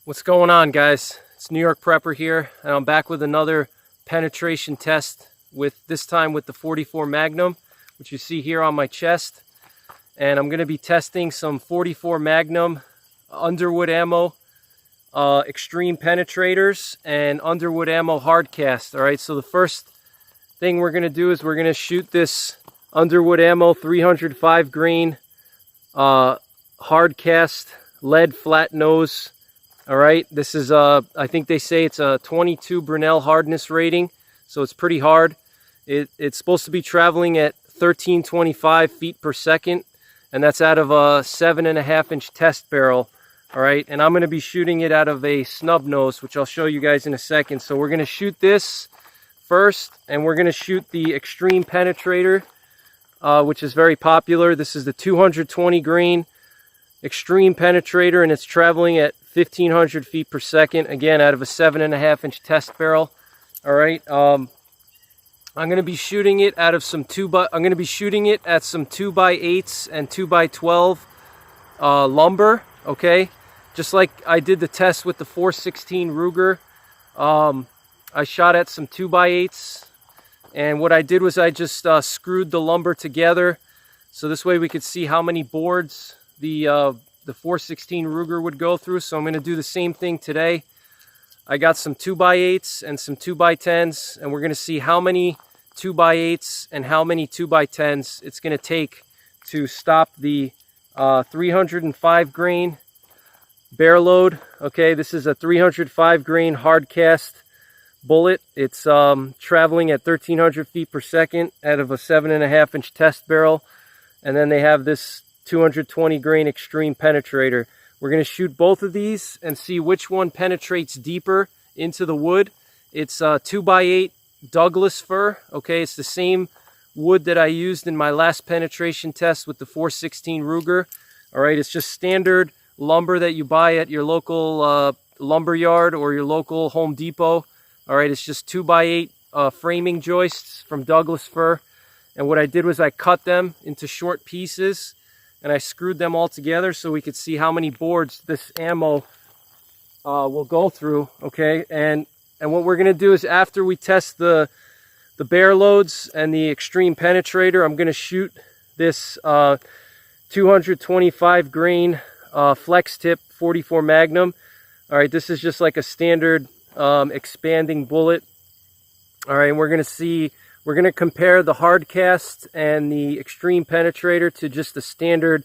What's going on, guys? It's New York Prepper here, and I'm back with another penetration test, with this time with the 44 Magnum, which you see here on my chest. And I'm going to be testing some 44 Magnum Underwood Ammo Xtreme Penetrators and Underwood Ammo Hardcast. All right, so the first thing we're going to do is we're going to shoot this Underwood Ammo 305 grain Hardcast lead flat nose. All right, this is I think they say it's a 22 Brunel hardness rating, so it's pretty hard. It's supposed to be traveling at 1325 feet per second, and that's out of a 7.5-inch test barrel. All right, and I'm going to be shooting it out of a snub nose, which I'll show you guys in a second. So we're going to shoot this first, and we're going to shoot the Xtreme Penetrator, which is very popular. This is the 220 grain Xtreme Penetrator, and it's traveling at 1500 feet per second, again out of a 7.5-inch test barrel. All right, I'm going to be shooting it out of some I'm going to be shooting it at some 2x8s and 2x12 lumber. Okay, just like I did the test with the 416 Ruger. I shot at some 2x8s, and what I did was I just screwed the lumber together, so this way we could see how many boards the 416 Ruger would go through. So I'm going to do the same thing today. I got some 2x8s and some 2x10s, and we're going to see how many 2x8s and how many 2x10s it's going to take to stop the 305 grain bear load. Okay, this is a 305 grain hardcast bullet. It's traveling at 1300 feet per second out of a 7.5-inch test barrel, and then they have this 220 grain Xtreme Penetrator. We're going to shoot both of these and see which one penetrates deeper into the wood. It's 2x8 Douglas fir. Okay, it's the same wood that I used in my last penetration test with the 416 Ruger. All right, it's just standard lumber that you buy at your local lumber yard or your local Home Depot. All right, it's just 2x8 framing joists from Douglas fir. And what I did was I cut them into short pieces, and I screwed them all together so we could see how many boards this ammo will go through. Okay, and what we're going to do is, after we test the bear loads and the Xtreme Penetrator, I'm going to shoot this 225 grain flex tip 44 Magnum. All right, this is just like a standard expanding bullet. All right, and we're going to compare the Hardcast and the Xtreme Penetrator to just the standard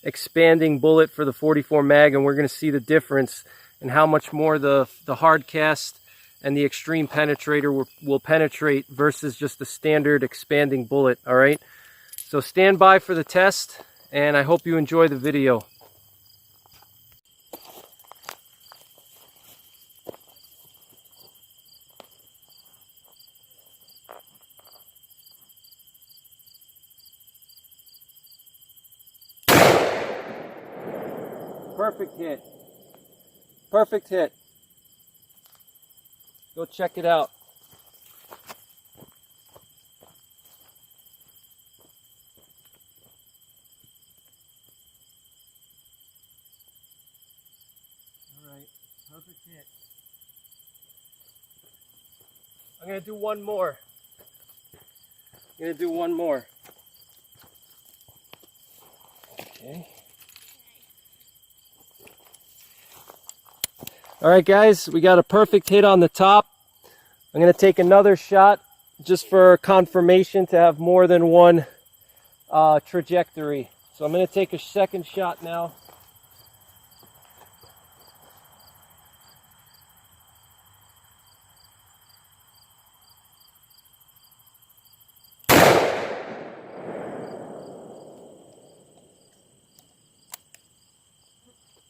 expanding bullet for the 44 mag, and we're going to see the difference and how much more the Hardcast and the Xtreme Penetrator will penetrate versus just the standard expanding bullet. All right, so stand by for the test, and I hope you enjoy the video. Perfect hit. Perfect hit. Go check it out. All right, perfect hit. I'm going to do one more. Okay. All right, guys, we got a perfect hit on the top. I'm going to take another shot just for confirmation to have more than one trajectory. So I'm going to take a second shot now.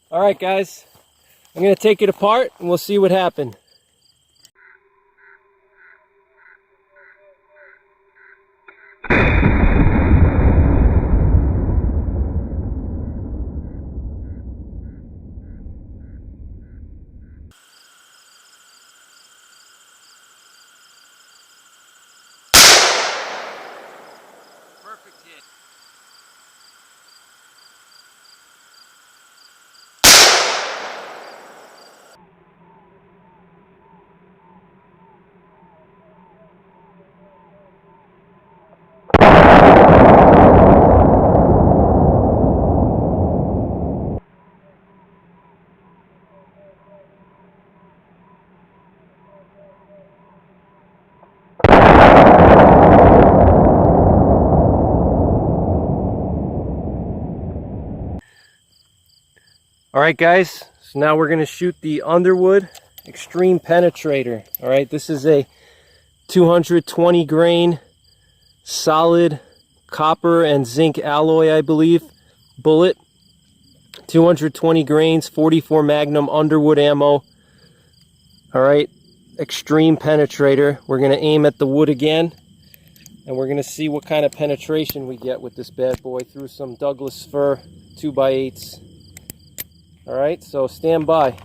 All right, guys. I'm going to take it apart and we'll see what happened. Perfect hit. All right, guys, so now we're going to shoot the Underwood Xtreme Penetrator. All right, this is a 220 grain solid copper and zinc alloy, I believe, bullet. 220 grains, 44 Magnum Underwood ammo. All right, Xtreme Penetrator. We're going to aim at the wood again, and we're going to see what kind of penetration we get with this bad boy through some Douglas fir 2x8s. All right, so stand by.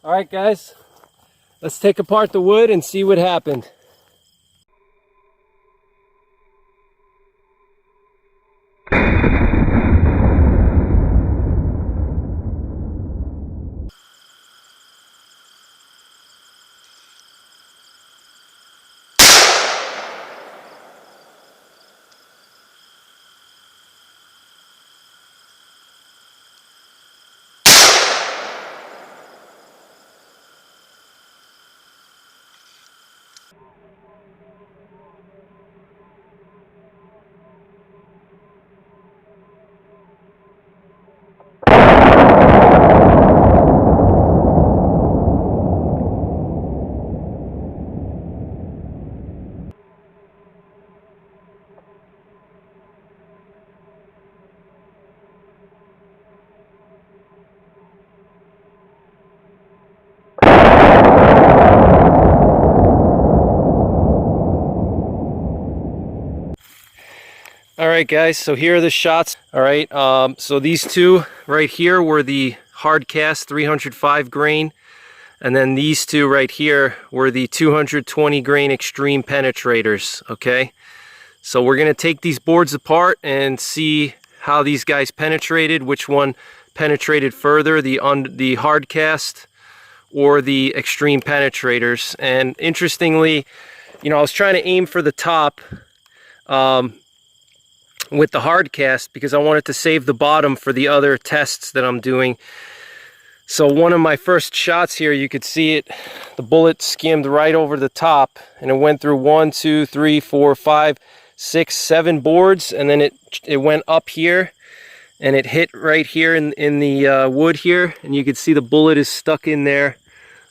All right, guys, let's take apart the wood and see what happened. All right, guys, so here are the shots. All right, so these two right here were the Hardcast 305 grain, and then these two right here were the 220 grain Xtreme Penetrators. Okay, so we're gonna take these boards apart and see how these guys penetrated, which one penetrated further, the Hardcast or the Xtreme Penetrators. And interestingly, you know, I was trying to aim for the top with the Hardcast because I wanted to save the bottom for the other tests that I'm doing. So one of my first shots here, you could see it, the bullet skimmed right over the top, and it went through 1, 2, 3, 4, 5, 6, 7 boards, and then it went up here, and it hit right here in the wood here, and you can see the bullet is stuck in there.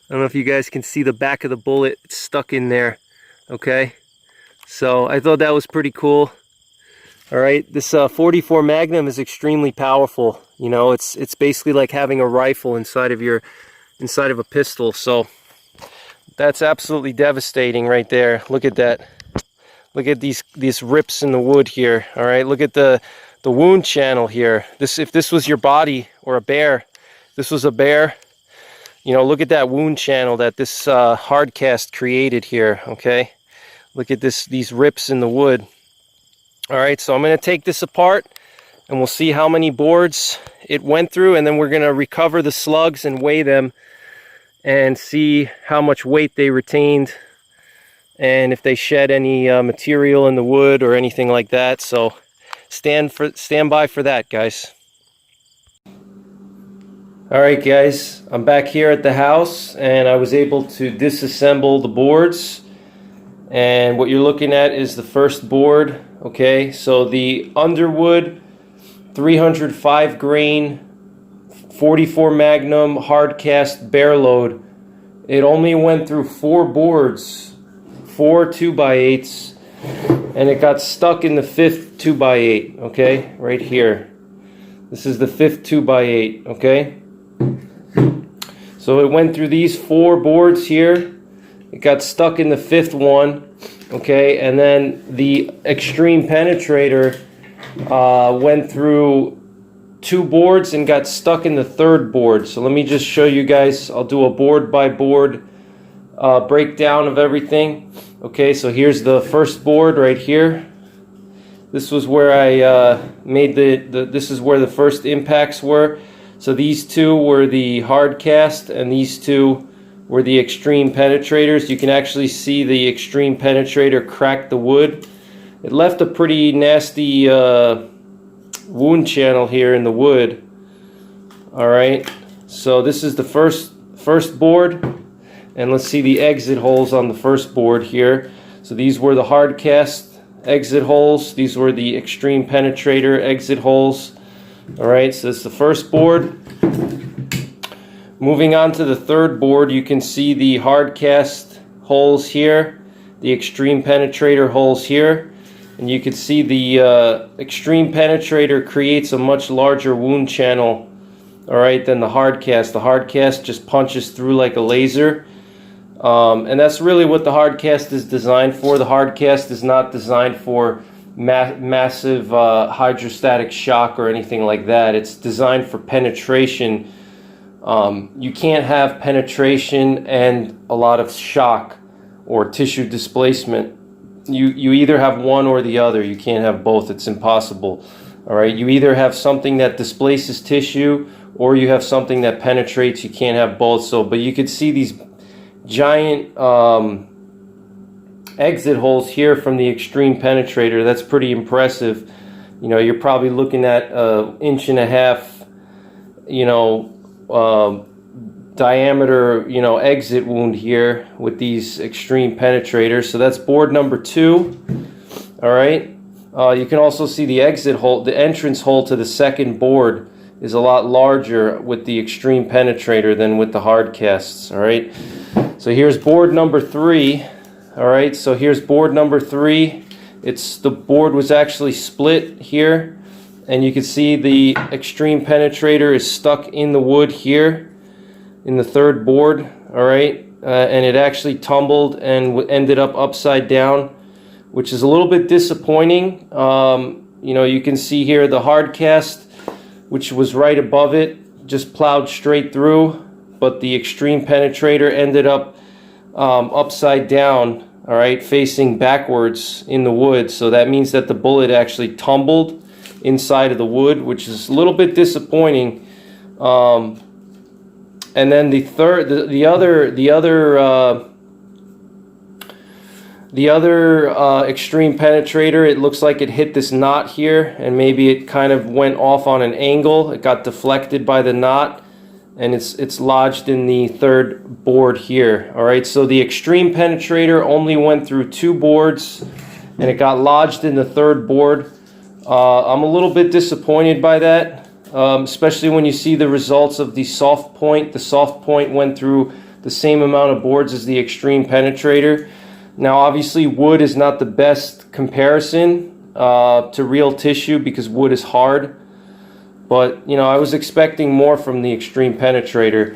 I don't know if you guys can see the back of the bullet, it's stuck in there. Okay, so I thought that was pretty cool. All right, this 44 Magnum is extremely powerful. You know, it's basically like having a rifle inside of a pistol. So that's absolutely devastating right there. Look at that. Look at these rips in the wood here. All right, look at the wound channel here. If this was your body or a bear, this was a bear. You know, look at that wound channel that this Hardcast created here. Okay, look at these rips in the wood. All right, so I'm going to take this apart and we'll see how many boards it went through, and then we're going to recover the slugs and weigh them and see how much weight they retained and if they shed any material in the wood or anything like that. So stand by for that, guys. All right, guys, I'm back here at the house and I was able to disassemble the boards. And what you're looking at is the first board. Okay, so the Underwood 305 grain 44 Magnum Hardcast Bear load, it only went through 4 boards, 4 2x8s, and it got stuck in the 5th 2x8. Okay, right here. This is the 5th 2x8. Okay, so So it went through these 4 boards here. It got stuck in the 5th one, okay, and then the Xtreme Penetrator went through 2 boards and got stuck in the 3rd board. So let me just show you guys. I'll do a board by board breakdown of everything. Okay, so here's the first board right here. This was where I made this is where the first impacts were. So these 2 were the Hardcast and these 2 were the Xtreme Penetrators. You can actually see the Xtreme Penetrator crack the wood. It left a pretty nasty wound channel here in the wood. Alright, so this is the first board, and let's see the exit holes on the first board here. So these were the Hardcast exit holes, these were the Xtreme Penetrator exit holes. Alright, so that's the first board. Moving on to the 3rd board, you can see the Hardcast holes here, the Xtreme Penetrator holes here, and you can see the Xtreme Penetrator creates a much larger wound channel, alright, than the Hardcast. The Hardcast just punches through like a laser, and that's really what the Hardcast is designed for. The Hardcast is not designed for massive hydrostatic shock or anything like that. It's designed for penetration. You can't have penetration and a lot of shock or tissue displacement. You either have one or the other. You can't have both. It's impossible. Alright, you either have something that displaces tissue or you have something that penetrates. You can't have both. So, but you could see these giant exit holes here from the Xtreme Penetrator. That's pretty impressive. You know, you're probably looking at 1.5 inches, you know, diameter, you know, exit wound here with these Xtreme Penetrators. So that's board number 2. All right. You can also see the exit hole, the entrance hole to the 2nd board is a lot larger with the Xtreme Penetrator than with the Hardcasts. All right. So here's board number 3. All right. So here's board number 3. The board was actually split here. And you can see the Xtreme Penetrator is stuck in the wood here in the 3rd board, all right? And it actually tumbled and ended up upside down, which is a little bit disappointing. You know, you can see here the Hardcast, which was right above it, just plowed straight through, but the Xtreme Penetrator ended up upside down, all right, facing backwards in the wood. So that means that the bullet actually tumbled inside of the wood, which is a little bit disappointing. And then the other Xtreme Penetrator, it looks like it hit this knot here, and maybe it kind of went off on an angle. It got deflected by the knot, and it's lodged in the 3rd board here. All right, so the Xtreme Penetrator only went through 2 boards, and it got lodged in the 3rd board. I'm a little bit disappointed by that, especially when you see the results of the soft point. The soft point went through the same amount of boards as the Xtreme Penetrator. Now, obviously, wood is not the best comparison to real tissue because wood is hard. But, you know, I was expecting more from the Xtreme Penetrator.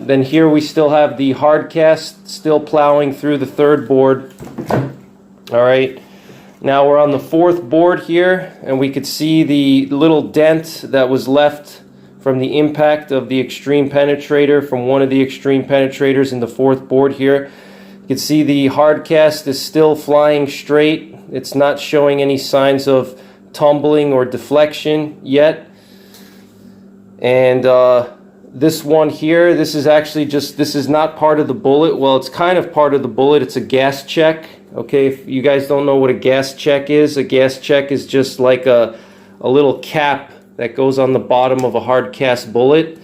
Then here we still have the Hardcast still plowing through the 3rd board. All right. Now we're on the 4th board here, and we could see the little dent that was left from the impact of the Xtreme Penetrator from one of the Xtreme Penetrators in the 4th board here. You can see the Hardcast is still flying straight. It's not showing any signs of tumbling or deflection yet. And this one here, this is actually this is not part of the bullet. Well, it's kind of part of the bullet. It's a gas check. Okay, if you guys don't know what a gas check is, a gas check is just like a little cap that goes on the bottom of a hardcast bullet.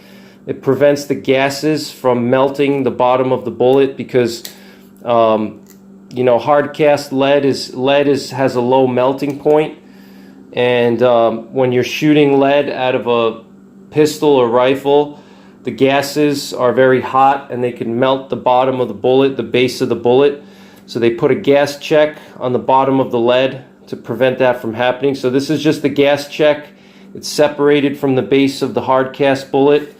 It prevents the gases from melting the bottom of the bullet because you know, hardcast lead has a low melting point, and when you're shooting lead out of a pistol or rifle, the gases are very hot and they can melt the bottom of the bullet, the base of the bullet. So they put a gas check on the bottom of the lead to prevent that from happening. So this is just the gas check. It's separated from the base of the hardcast bullet.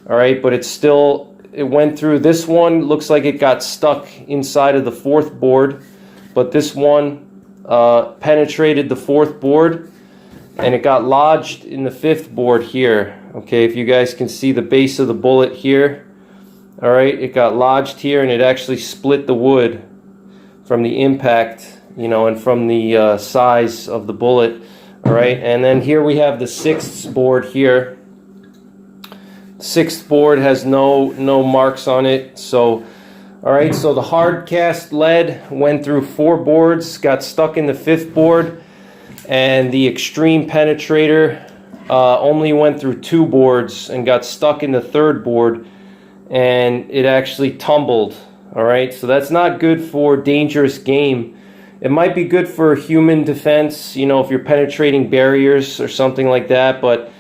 All right, but it's still it went through. This one looks like it got stuck inside of the 4th board, but this one penetrated the 4th board, and it got lodged in the 5th board here. Okay, if you guys can see the base of the bullet here. All right, it got lodged here, and it actually split the wood from the impact, you know, and from the size of the bullet. All right, and then here we have the 6th board here. 6th board has no marks on it. So, all right, so the hardcast lead went through 4 boards, got stuck in the 5th board, and the Xtreme Penetrator only went through 2 boards and got stuck in the 3rd board, and it actually tumbled. All right, so that's not good for dangerous game. It might be good for human defense, you know, if you're penetrating barriers or something like that, but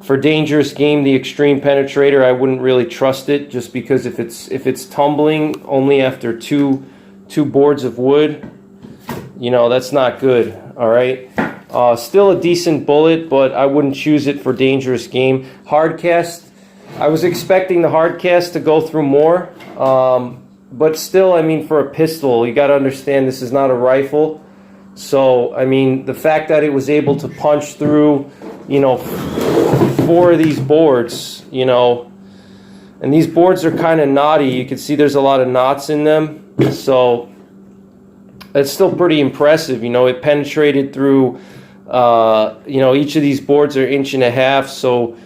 for dangerous game, the Xtreme Penetrator, I wouldn't really trust it, just because if it's tumbling only after two boards of wood, you know, that's not good. All right, still a decent bullet, but I wouldn't choose it for dangerous game. Hardcast, I was expecting the hardcast to go through more, but still, I mean, for a pistol, you got to understand this is not a rifle. So, I mean, the fact that it was able to punch through, you know, 4 of these boards, you know, and these boards are kind of knotty. You can see there's a lot of knots in them. So, that's still pretty impressive. You know, it penetrated through, you know, each of these boards are 1.5 inches. So,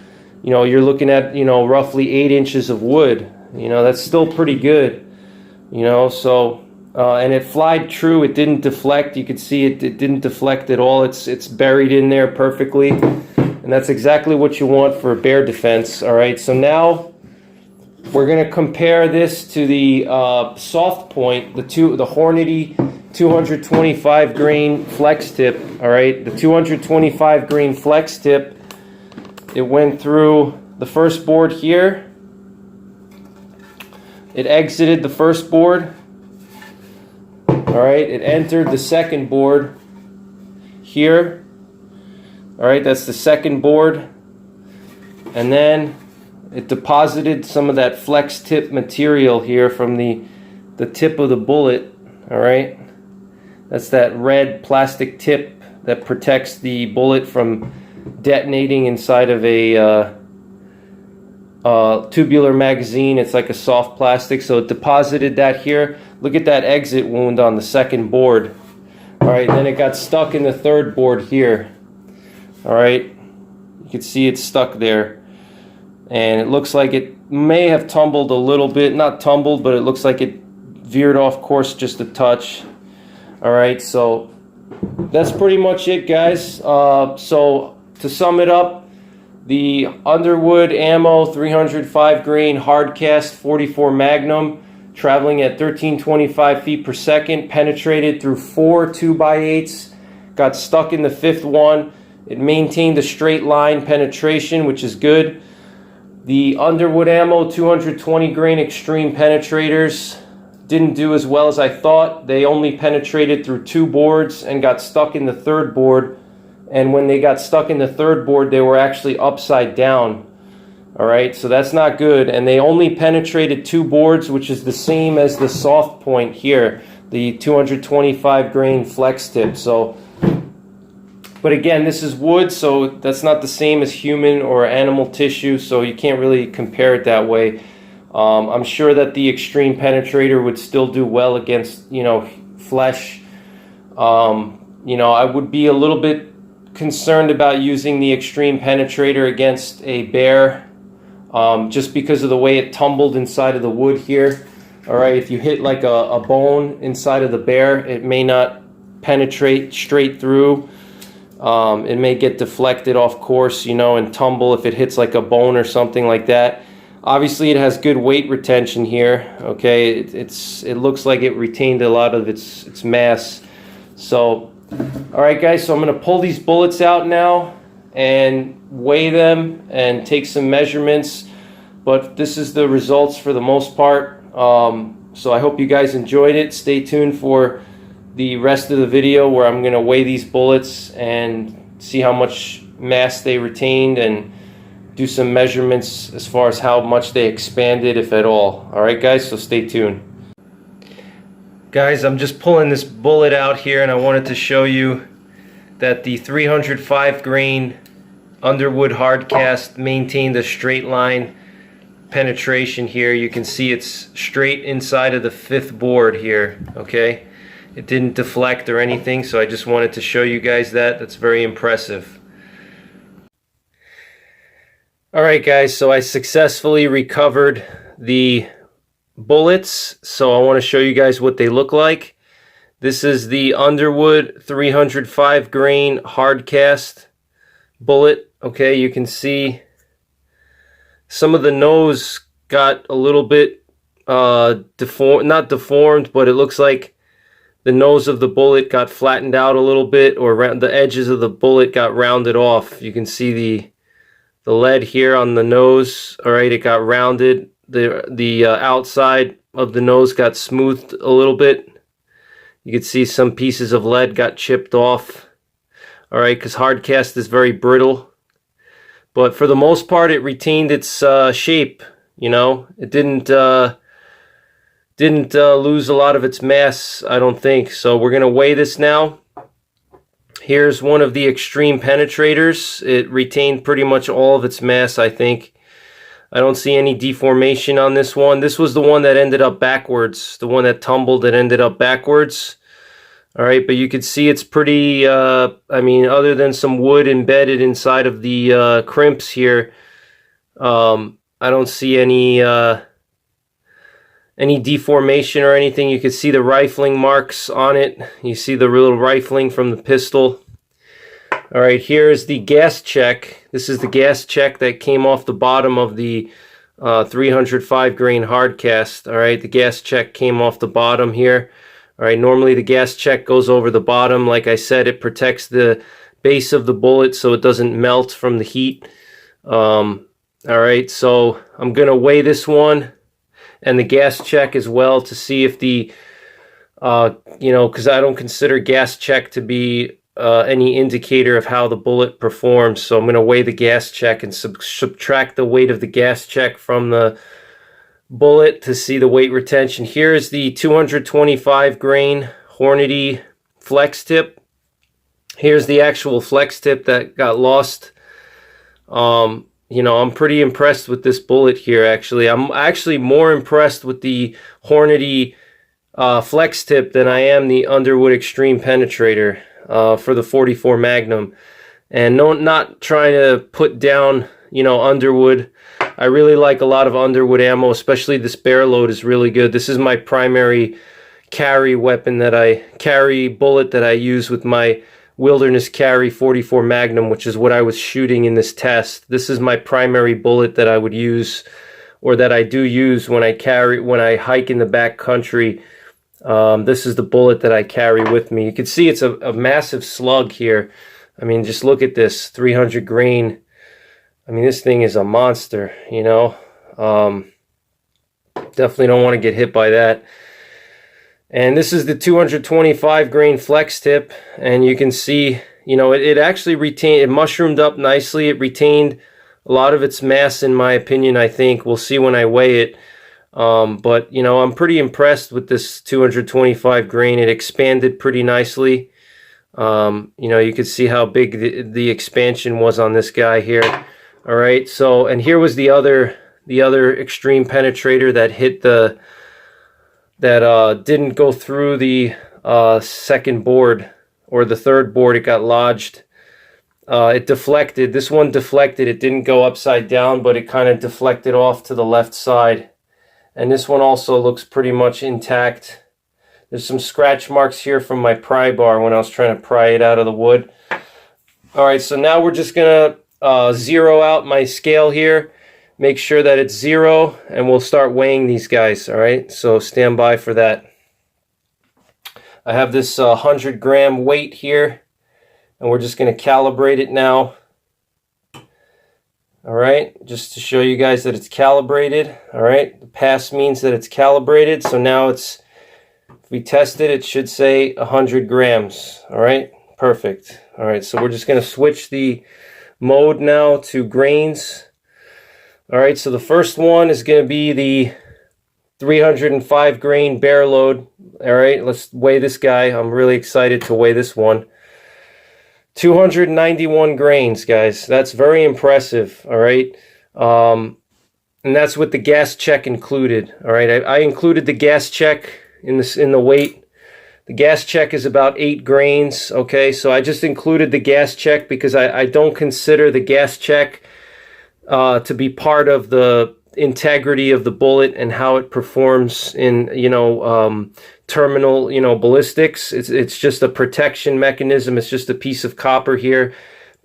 you know, you're looking at, you know, roughly 8 inches of wood. You know, that's still pretty good. You know, so, and it flied true. It didn't deflect. You could see it didn't deflect at all. It's buried in there perfectly. And that's exactly what you want for a bear defense. All right, so now we're going to compare this to the soft point, the Hornady 225 grain flex tip. All right, the 225 grain flex tip, it went through the 1st board here. It exited the 1st board. All right, it entered the 2nd board here. All right, that's the 2nd board. And then it deposited some of that flex tip material here from the tip of the bullet. All right, that's that red plastic tip that protects the bullet from detonating inside of a tubular magazine. It's like a soft plastic, so it deposited that here. Look at that exit wound on the 2nd board. All right, then it got stuck in the 3rd board here. All right, you can see it's stuck there, and it looks like it may have tumbled a little bit. Not tumbled, but it looks like it veered off course just a touch. All right, so that's pretty much it, guys. So to sum it up, the Underwood Ammo 305 grain hardcast 44 Magnum, traveling at 1325 feet per second, penetrated through 4 2x8s, got stuck in the 5th one. It maintained a straight line penetration, which is good. The Underwood Ammo 220 grain Xtreme Penetrators didn't do as well as I thought. They only penetrated through 2 boards and got stuck in the 3rd board. And when they got stuck in the 3rd board, they were actually upside down. All right, so that's not good. And they only penetrated 2 boards, which is the same as the soft point here, the 225 grain flex tip. So, but again, this is wood, so that's not the same as human or animal tissue, so you can't really compare it that way. I'm sure that the Xtreme Penetrator would still do well against, you know, flesh. You know, I would be a little bit concerned about using the Xtreme Penetrator against a bear, just because of the way it tumbled inside of the wood here. All right, if you hit like a bone inside of the bear, it may not penetrate straight through. It may get deflected off course, you know, and tumble if it hits like a bone or something like that. Obviously, it has good weight retention here. Okay, it looks like it retained a lot of its mass. So, all right, guys. So I'm going to pull these bullets out now and weigh them and take some measurements. But this is the results for the most part. So I hope you guys enjoyed it. Stay tuned for the rest of the video where I'm going to weigh these bullets and see how much mass they retained and do some measurements as far as how much they expanded, if at all. Alright guys, so stay tuned. Guys, I'm just pulling this bullet out here, and I wanted to show you that the 305 grain Underwood Hardcast maintained a straight line penetration here. You can see it's straight inside of the 5th board here, okay? It didn't deflect or anything, so I just wanted to show you guys that. That's very impressive. Alright guys, so I successfully recovered the bullets, so I want to show you guys what they look like. This is the Underwood 305 grain Hardcast bullet. Okay, you can see some of the nose got a little bit not deformed, but it looks like the nose of the bullet got flattened out a little bit, or the edges of the bullet got rounded off. You can see the lead here on the nose. All right, it got rounded. The outside of the nose got smoothed a little bit. You can see some pieces of lead got chipped off. All right, because Hardcast is very brittle, but for the most part, it retained its shape. You know, it didn't lose a lot of its mass, I don't think. So we're gonna weigh this now. Here's one of the Xtreme Penetrators. It retained pretty much all of its mass, I think. I don't see any deformation on this one. This was the one that ended up backwards, the one that tumbled that ended up backwards. All right, but you can see it's pretty, I mean, other than some wood embedded inside of the crimps here, I don't see any deformation or anything. You can see the rifling marks on it. You see the little rifling from the pistol. All right, here's the gas check. This is the gas check that came off the bottom of the 305 grain Hardcast. All right, the gas check came off the bottom here. All right, normally the gas check goes over the bottom. Like I said, it protects the base of the bullet so it doesn't melt from the heat. All right, so I'm gonna weigh this one and the gas check as well to see if the, you know, because I don't consider gas check to be any indicator of how the bullet performs. So I'm going to weigh the gas check and subtract the weight of the gas check from the bullet to see the weight retention. Here is the 225 grain Hornady flex tip. Here's the actual flex tip that got lost. You know, I'm pretty impressed with this bullet here, actually. I'm actually more impressed with the Hornady flex tip than I am the Underwood Xtreme Penetrator for the 44 Magnum. And not trying to put down, you know, Underwood. I really like a lot of Underwood ammo, especially this bear load is really good. This is my primary carry weapon bullet that I use with my Wilderness Carry 44 Magnum, which is what I was shooting in this test. This is my primary bullet that I would use, or that I do use when I hike in the back country. This is the bullet that I carry with me. You can see it's a massive slug here. I mean, just look at this, 300 grain. I mean, this thing is a monster, you know. Definitely don't want to get hit by that. And this is the 225 grain flex tip, and you can see, you know, it actually retained, it mushroomed up nicely. It retained a lot of its mass, in my opinion, I think. We'll see when I weigh it. But, you know, I'm pretty impressed with this 225 grain. It expanded pretty nicely. You know, you could see how big the expansion was on this guy here. All right, so, and here was the other Xtreme Penetrator that hit that didn't go through the second board, or the third board. It got lodged. It deflected. This one deflected. It didn't go upside down, but it kind of deflected off to the left side. And this one also looks pretty much intact. There's some scratch marks here from my pry bar when I was trying to pry it out of the wood. All right, so now we're just gonna zero out my scale here. Make sure that it's 0, and we'll start weighing these guys. All right, so stand by for that. I have this 100 gram weight here, and we're just going to calibrate it now. All right, just to show you guys that it's calibrated. All right, the pass means that it's calibrated. So now it's, if we test it, it should say 100 grams. All right, perfect. All right, so we're just going to switch the mode now to grains. All right, so the first one is going to be the 305 grain bear load. All right, let's weigh this guy. I'm really excited to weigh this one. 291 grains, guys. That's very impressive. All right, and that's with the gas check included. All right, I included the gas check in the weight. The gas check is about 8 grains. Okay, so I just included the gas check because I don't consider the gas check to be part of the integrity of the bullet and how it performs in terminal ballistics. It's just a protection mechanism. It's just a piece of copper here,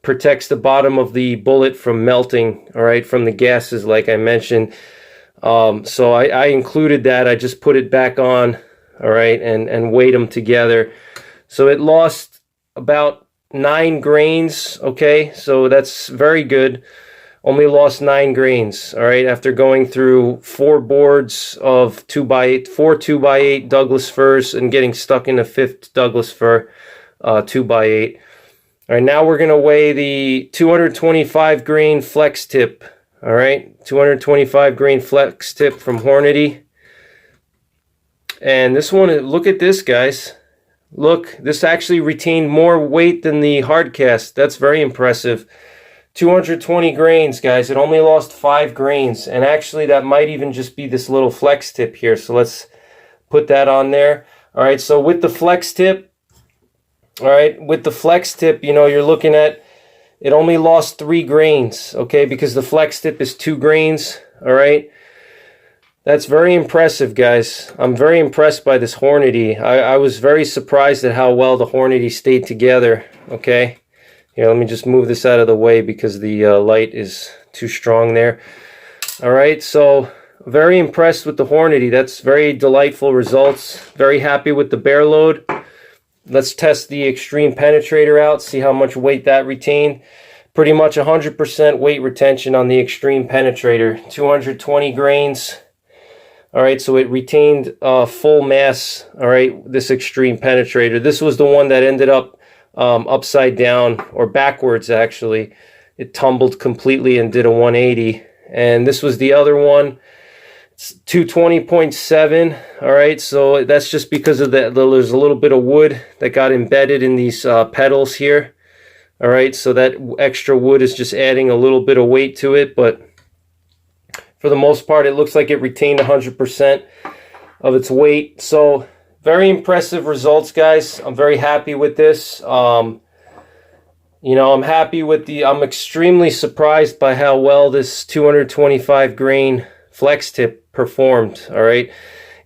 protects the bottom of the bullet from melting, all right, from the gases like I mentioned. So I included that. I just put it back on, all right, and weighed them together. So it lost about 9 grains. Okay, so that's very good. Only lost 9 grains, all right, after going through 4 boards of 2x8, 4 2x8 Douglas firs and getting stuck in a 5th Douglas fir 2x8. All right, now we're going to weigh the 225 grain flex tip, all right, 225 grain flex tip from Hornady. And this one, look at this, guys. Look, this actually retained more weight than the Hardcast. That's very impressive. 220 grains, guys. It only lost 5 grains, and actually that might even just be this little flex tip here. So let's put that on there. All right, so with the flex tip, all right, with the flex tip, you're looking at, it only lost 3 grains, okay, because the flex tip is 2 grains, all right. That's very impressive, guys. I'm very impressed by this Hornady. I was very surprised at how well the Hornady stayed together, okay. Here, let me just move this out of the way because the light is too strong there. All right, so very impressed with the Hornady. That's very delightful results. Very happy with the bear load. Let's test the Xtreme Penetrator out, see how much weight that retained. Pretty much 100% weight retention on the Xtreme Penetrator. 220 grains. All right, so it retained full mass. All right, this Xtreme Penetrator. This was the one that ended up upside down, or backwards actually. It tumbled completely and did a 180. And this was the other one. It's 220.7. all right, so that's just because of that. There's a little bit of wood that got embedded in these pedals here. All right, so that extra wood is just adding a little bit of weight to it, but for the most part it looks like it retained 100% of its weight. So very impressive results, guys. I'm very happy with this. I'm happy with I'm extremely surprised by how well this 225 grain flex tip performed, all right.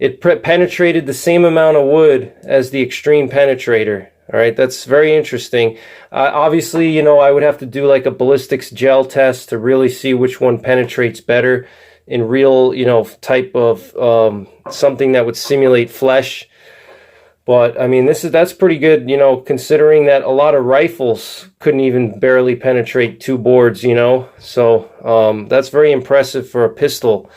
It penetrated the same amount of wood as the Xtreme Penetrator, all right. That's very interesting. Obviously, I would have to do like a ballistics gel test to really see which one penetrates better in real, type of something that would simulate flesh. But I mean, that's pretty good, considering that a lot of rifles couldn't even barely penetrate 2 boards, So that's very impressive for a pistol.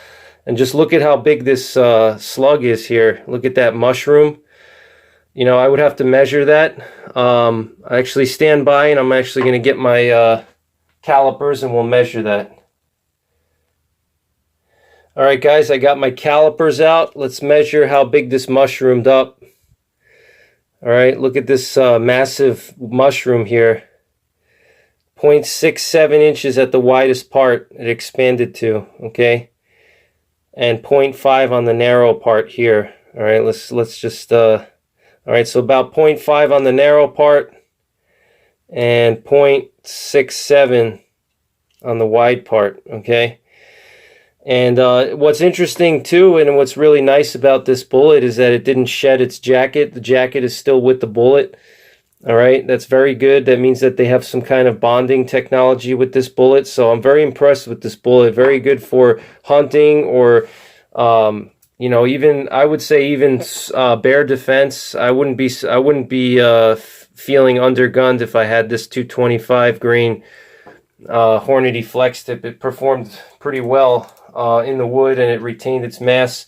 And just look at how big this slug is here. Look at that mushroom. I would have to measure that. I actually stand by, and I'm actually going to get my calipers, and we'll measure that. All right, guys, I got my calipers out. Let's measure how big this mushroomed up. All right, look at this massive mushroom here. 0.67 inches at the widest part it expanded to, okay? And 0.5 on the narrow part here. All right, let's just all right, so about 0.5 on the narrow part and 0.67 on the wide part, okay? And what's interesting too, and what's really nice about this bullet, is that it didn't shed its jacket. The jacket is still with the bullet. All right, that's very good. That means that they have some kind of bonding technology with this bullet. So I'm very impressed with this bullet. Very good for hunting, or even, I would say, even bear defense. I wouldn't be feeling undergunned if I had this 225 grain Hornady flex tip. It performed pretty well in the wood, and it retained its mass.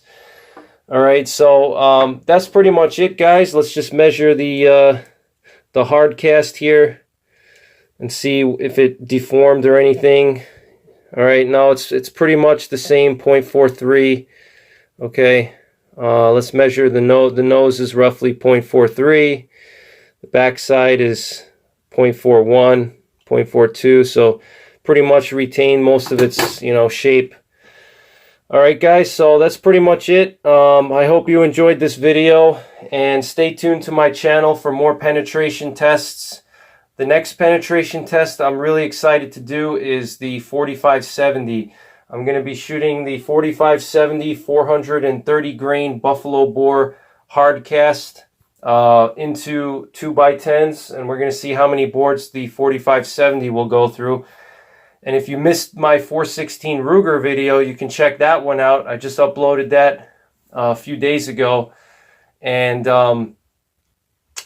All right, so that's pretty much it, guys. Let's just measure the Hardcast here and see if it deformed or anything. All right, now it's pretty much the same, 0.43. Okay, let's measure the nose. The nose is roughly 0.43. The back side is 0.41, 0.42. So pretty much retain most of its, shape. All right, guys, so that's pretty much it. I hope you enjoyed this video, and stay tuned to my channel for more penetration tests. The next penetration test I'm really excited to do is the 4570. I'm going to be shooting the 4570 430 grain buffalo bore hardcast into 2x10s, and we're going to see how many boards the 4570 will go through. And if you missed my 416 Ruger video, you can check that one out. I just uploaded that a few days ago. And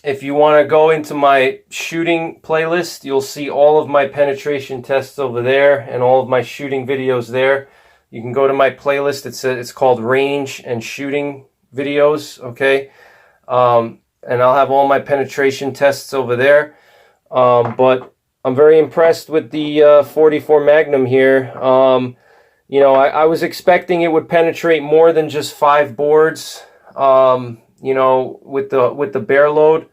if you want to go into my shooting playlist, you'll see all of my penetration tests over there and all of my shooting videos there. You can go to my playlist. It's called Range and Shooting Videos, okay? And I'll have all my penetration tests over there. But I'm very impressed with the 44 Magnum here. I was expecting it would penetrate more than just 5 boards. With the bear load,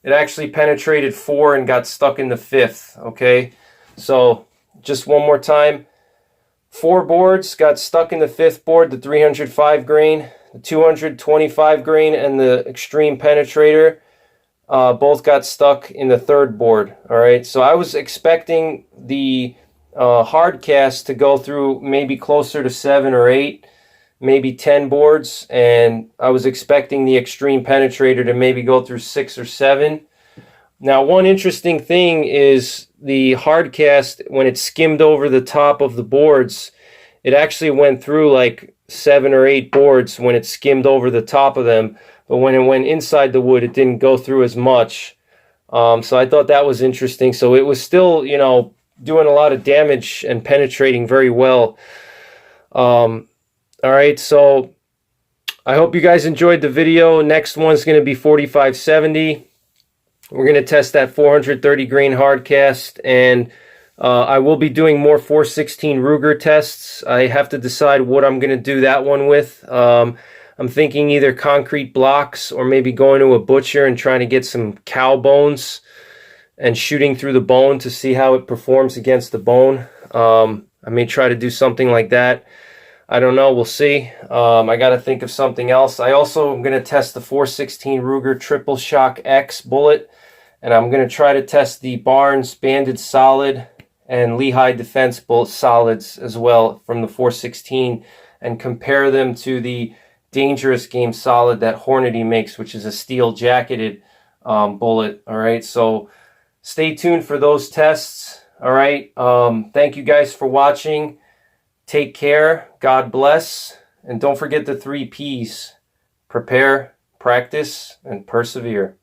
it actually penetrated 4 and got stuck in the 5th. Okay, so just one more time: 4 boards got stuck in the 5th board, the 305 grain, the 225 grain, and the Xtreme Penetrator. Both got stuck in the 3rd board. All right, so I was expecting the hardcast to go through maybe closer to 7 or 8, maybe 10 boards, and I was expecting the Xtreme Penetrator to maybe go through 6 or 7. Now, one interesting thing is the hardcast, when it skimmed over the top of the boards, it actually went through like 7 or 8 boards when it skimmed over the top of them. But when it went inside the wood, it didn't go through as much. So I thought that was interesting. So it was still, doing a lot of damage and penetrating very well. All right, so I hope you guys enjoyed the video. Next one's going to be 4570. We're going to test that 430 grain hardcast, and I will be doing more 416 Ruger tests. I have to decide what I'm going to do that one with. I'm thinking either concrete blocks or maybe going to a butcher and trying to get some cow bones and shooting through the bone to see how it performs against the bone. I may try to do something like that. I don't know. We'll see. I got to think of something else. I also am going to test the 416 Ruger Triple Shock X bullet, and I'm going to try to test the Barnes Banded Solid and Lehigh Defense bullet solids as well from the 416, and compare them to the Dangerous Game solid that Hornady makes, which is a steel jacketed bullet. All right, so stay tuned for those tests. All right, thank you guys for watching. Take care, God bless, and don't forget the 3 P's: prepare, practice, and persevere.